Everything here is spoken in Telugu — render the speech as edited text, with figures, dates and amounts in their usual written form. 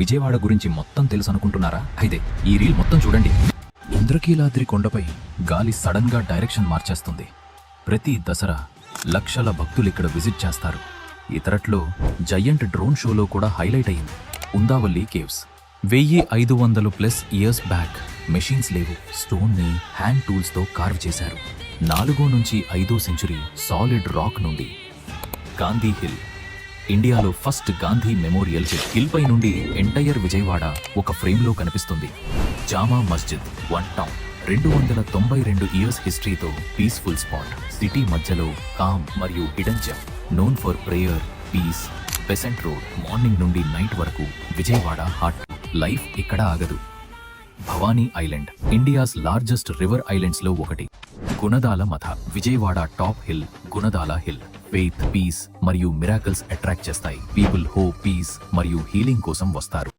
విజయవాడ గురించి మొత్తం తెలుసు అనుకుంటున్నారా? అయితే ఈ రీల్ మొత్తం చూడండి. ఇంద్రకీలాద్రి కొండపై గాలి సడన్ గా డైరెక్షన్ మార్చేస్తుంది. ప్రతి దసరా లక్షల భక్తులు ఇక్కడ విజిట్ చేస్తారు. ఇతరట్లో జయంట్ డ్రోన్ షోలో కూడా హైలైట్ అయింది. Undavalli caves 1500+ years back machines లేవు. స్టోన్ ని హ్యాండ్ టూల్స్ తో కార్వ్ చేశారు. 4వ నుంచి 5వ సెంచురీ సాలిడ్ రాక్ నుండి. గాంధీ హిల్ ఇండియాలో ఫస్ట్ గాంధీ మెమోరియల్ హిల్ పై నుండి ఎంటైర్ విజయవాడ ఒక ఫ్రేమ్ లో కనిపిస్తుంది. జామా మస్జిద్ 1 టౌన్ 292 ఇయర్స్ హిస్టరీతో పీస్ఫుల్ స్పాట్. సిటీ మధ్యలో కామ్ మరియు hidden gem known for prayer, peace. Besant road morning నుండి నైట్ వరకు విజయవాడ హాట్. లైఫ్ ఇక్కడ ఆగదు. Bhavani island India's largest river islands లో ఒకటి. Gunadala Matha Vijayawada top hill. Gunadala hill faith, peace మరియు మిరాకిల్స్ అట్రాక్ట్ చేస్తాయి. పీపుల్ హోప్, పీస్ మరియు హీలింగ్ కోసం వస్తారు.